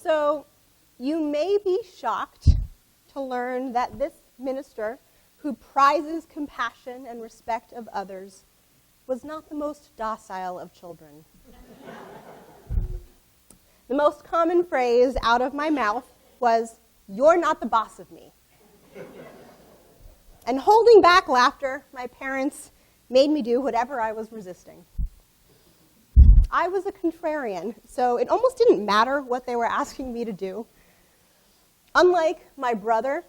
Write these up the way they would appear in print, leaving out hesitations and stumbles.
So you may be shocked to learn that this minister, who prizes compassion and respect of others, was not the most docile of children. The most common phrase out of my mouth was, "You're not the boss of me." And holding back laughter, my parents made me do whatever I was resisting. I was a contrarian, so it almost didn't matter what they were asking me to do. Unlike my brother,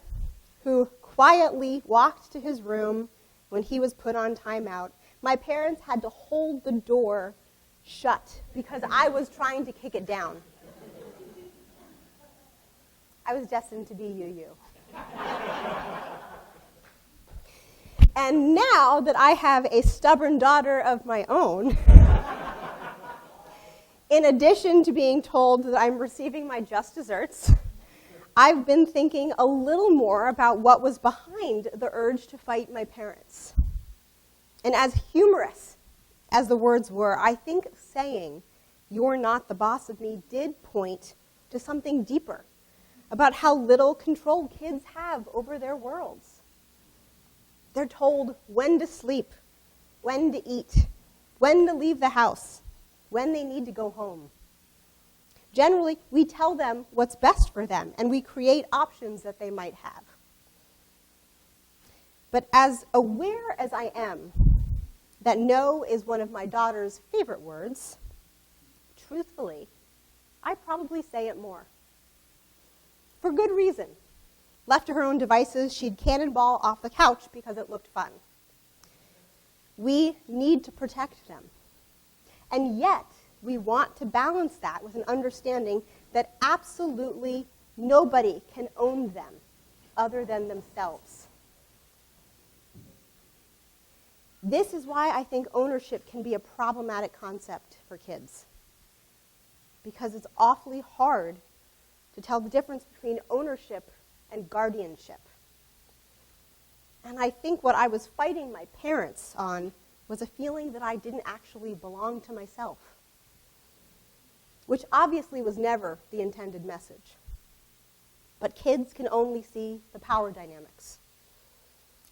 who quietly walked to his room when he was put on timeout, my parents had to hold the door shut because I was trying to kick it down. I was destined to be UU. And now that I have a stubborn daughter of my own, in addition to being told that I'm receiving my just desserts, I've been thinking a little more about what was behind the urge to fight my parents. And as humorous as the words were, I think saying, "You're not the boss of me," did point to something deeper about how little control kids have over their worlds. They're told when to sleep, when to eat, when to leave the house, when they need to go home. Generally, we tell them what's best for them, and we create options that they might have. But as aware as I am that no is one of my daughter's favorite words, truthfully, I probably say it more. For good reason. Left to her own devices, she'd cannonball off the couch because it looked fun. We need to protect them. And yet, we want to balance that with an understanding that absolutely nobody can own them other than themselves. This is why I think ownership can be a problematic concept for kids. Because it's awfully hard to tell the difference between ownership and guardianship. And I think what I was fighting my parents on was a feeling that I didn't actually belong to myself, which obviously was never the intended message. But kids can only see the power dynamics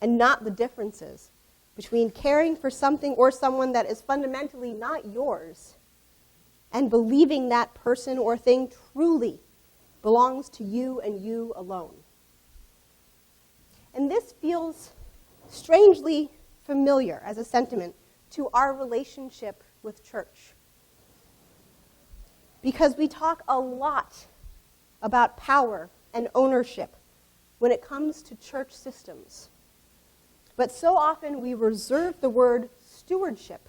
and not the differences between caring for something or someone that is fundamentally not yours and believing that person or thing truly belongs to you and you alone. And this feels strangely familiar as a sentiment to our relationship with church. Because we talk a lot about power and ownership when it comes to church systems. But so often we reserve the word stewardship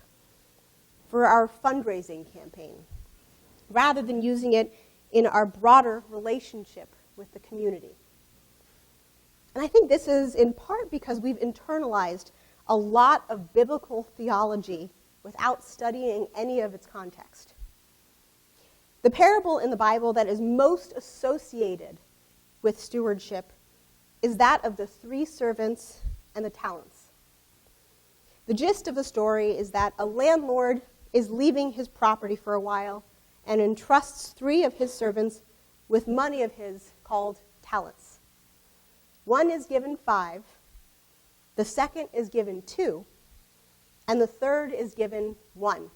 for our fundraising campaign, rather than using it in our broader relationship with the community. And I think this is in part because we've internalized a lot of biblical theology without studying any of its context. The parable in the Bible that is most associated with stewardship is that of the 3 servants and the talents. The gist of the story is that a landlord is leaving his property for a while and entrusts 3 of his servants with money of his called talents. One is given 5, the second is given 2, and the third is given 1.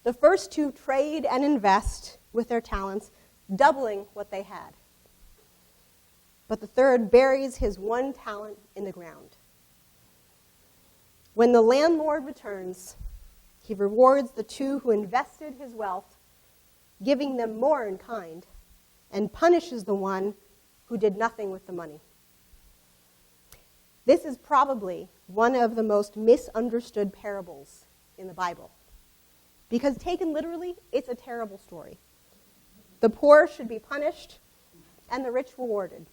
The first 2 trade and invest with their talents, doubling what they had. But the third buries his 1 talent in the ground. When the landlord returns, he rewards the 2 who invested his wealth, giving them more in kind, and punishes the one who did nothing with the money. This is probably one of the most misunderstood parables in the Bible. Because taken literally, it's a terrible story. The poor should be punished and the rich rewarded.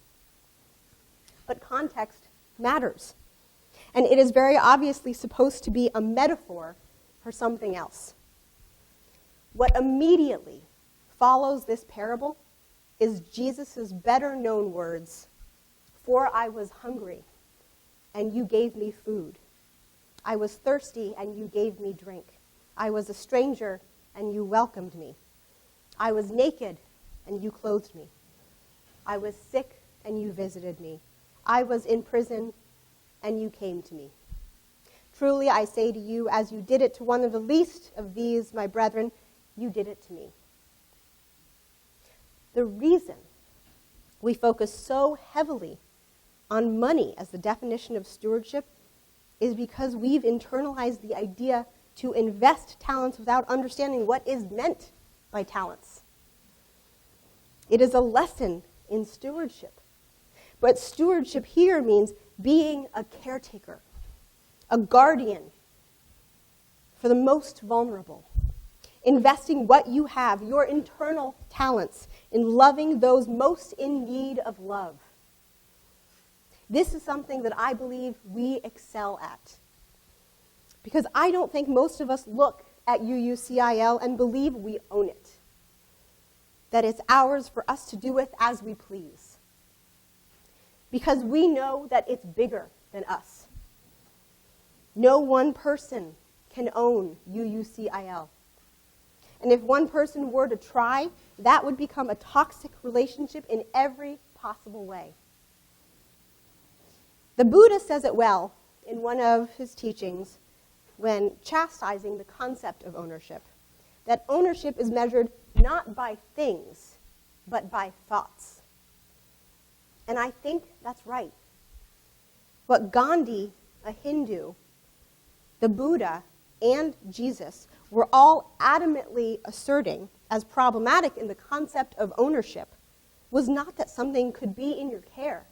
But context matters. And it is very obviously supposed to be a metaphor for something else. What immediately follows this parable is Jesus' better-known words, "For I was hungry, and you gave me food. I was thirsty, and you gave me drink. I was a stranger, and you welcomed me. I was naked, and you clothed me. I was sick, and you visited me. I was in prison, and you came to me. Truly I say to you, as you did it to one of the least of these, my brethren, you did it to me. The reason we focus so heavily on money as the definition of stewardship is because we've internalized the idea to invest talents without understanding what is meant by talents. It is a lesson in stewardship. But stewardship here means being a caretaker, a guardian for the most vulnerable, investing what you have, your internal talents, in loving those most in need of love. This is something that I believe we excel at. Because I don't think most of us look at UUCiL and believe we own it. That it's ours for us to do with as we please. Because we know that it's bigger than us. No one person can own UUCiL. And if one person were to try, that would become a toxic relationship in every possible way. The Buddha says it well in one of his teachings when chastising the concept of ownership, that ownership is measured not by things, but by thoughts. And I think that's right. What Gandhi, a Hindu, the Buddha, and Jesus were all adamantly asserting as problematic in the concept of ownership was not that something could be in your care,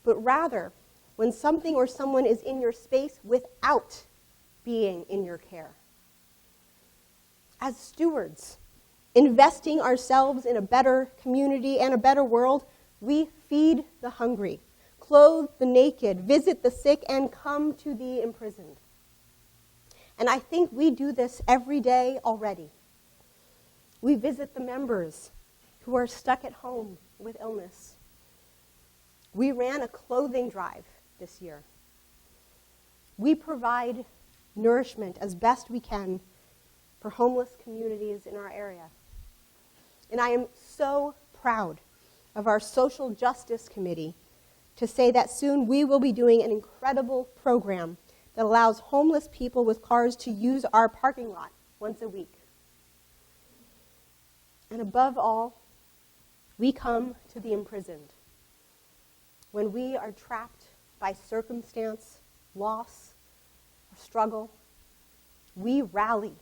but rather when something or someone is in your space without being in your care. As stewards, investing ourselves in a better community and a better world, we feed the hungry, clothe the naked, visit the sick, and come to the imprisoned. And I think we do this every day already. We visit the members who are stuck at home with illness. We ran a clothing drive this year. We provide nourishment as best we can for homeless communities in our area. And I am so proud of our Social Justice Committee to say that soon we will be doing an incredible program that allows homeless people with cars to use our parking lot once a week. And above all, we come to the imprisoned. When we are trapped by circumstance, loss, or struggle, we rally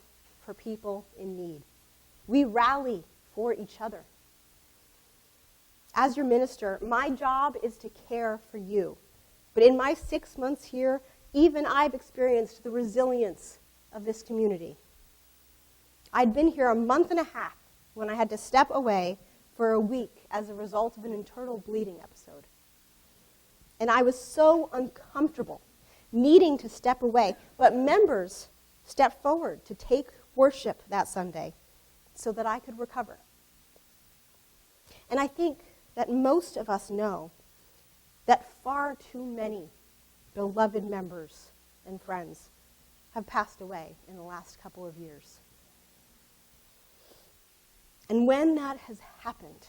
for people in need. We rally for each other. As your minister, my job is to care for you. But in my 6 months here, even I've experienced the resilience of this community. I'd been here a month and a half when I had to step away for a week as a result of an internal bleeding episode. And I was so uncomfortable needing to step away, but members stepped forward to take worship that Sunday so that I could recover. And I think that most of us know that far too many beloved members and friends have passed away in the last couple of years. And when that has happened,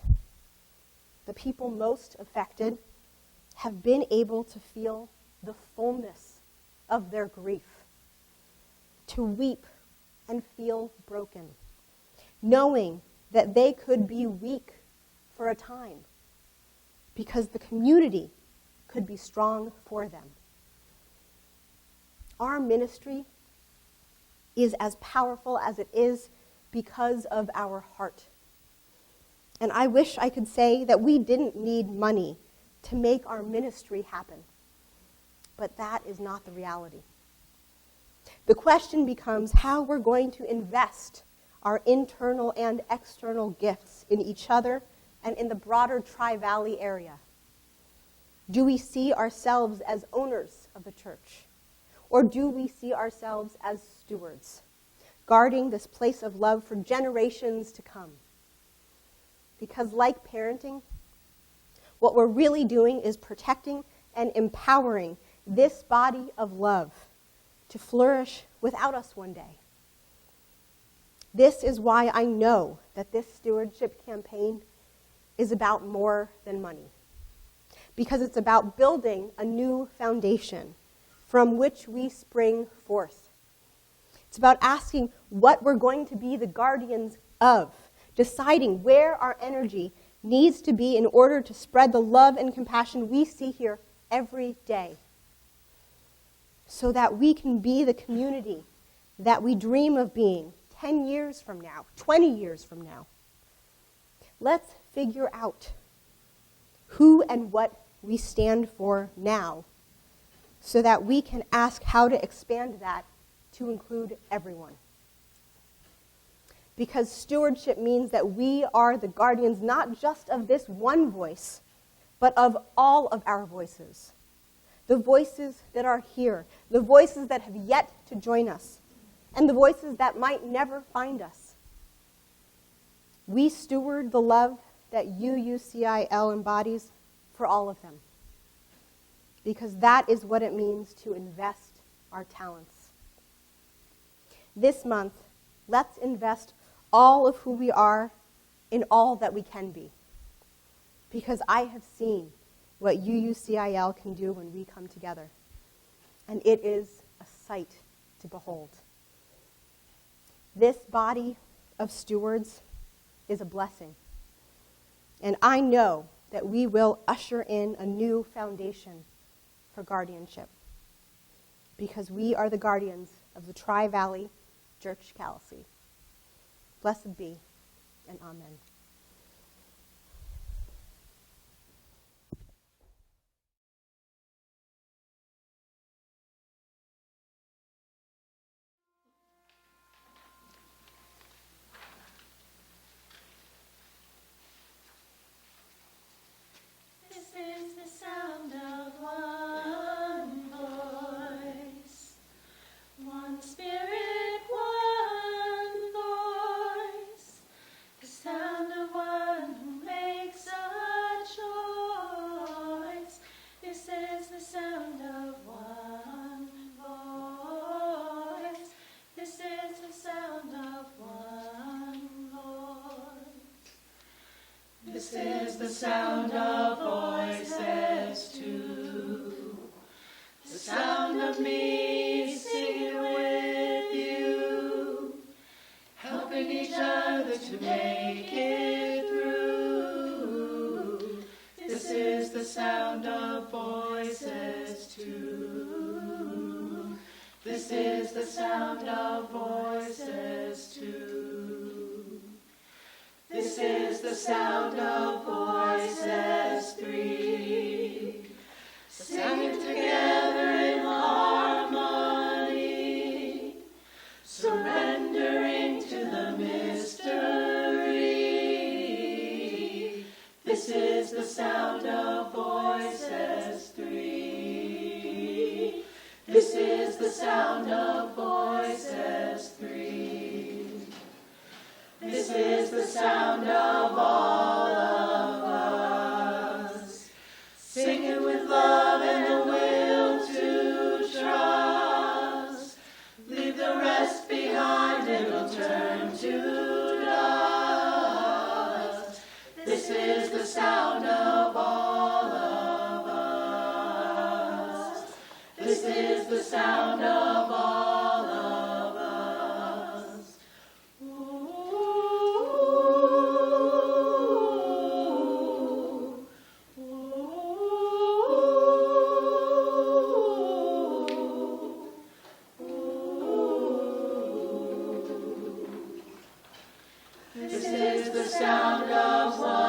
the people most affected have been able to feel the fullness of their grief, to weep and feel broken, knowing that they could be weak for a time because the community could be strong for them. Our ministry is as powerful as it is because of our heart. And I wish I could say that we didn't need money to make our ministry happen. But that is not the reality. The question becomes how we're going to invest our internal and external gifts in each other and in the broader Tri-Valley area. Do we see ourselves as owners of the church? Or do we see ourselves as stewards, guarding this place of love for generations to come? Because like parenting, what we're really doing is protecting and empowering this body of love to flourish without us one day. This is why I know that this stewardship campaign is about more than money, because it's about building a new foundation from which we spring forth. It's about asking what we're going to be the guardians of, deciding where our energy needs to be in order to spread the love and compassion we see here every day, so that we can be the community that we dream of being 10 years from now, 20 years from now. Let's figure out who and what we stand for now, so that we can ask how to expand that to include everyone. Because stewardship means that we are the guardians not just of this one voice, but of all of our voices. The voices that are here, the voices that have yet to join us, and the voices that might never find us. We steward the love that UUCiL embodies for all of them, because that is what it means to invest our talents. This month, let's invest all of who we are in all that we can be, because I have seen what UUCiL can do when we come together, and it is a sight to behold. This body of stewards is a blessing, and I know that we will usher in a new foundation for guardianship, because we are the guardians of the Tri-Valley Church Calacy. Blessed be, and amen. This is the sound of one voice, one spirit, one voice, the sound of one who makes a choice. This is the sound of one voice. This is the sound of one voice. This is the sound of voices too, the sound of me singing with you, helping each other to make it through. This is the sound of voices too. This is the sound of voices too. This is the sound of voices three, singing together in harmony, surrendering to the mystery. This is the sound of voices three. This is the sound of voices three. This is the sound of all of us, singing with love and a will to trust. Leave the rest behind, it'll turn to dust. This is the sound of all of us. This is the sound of all of us. This is the sound of one.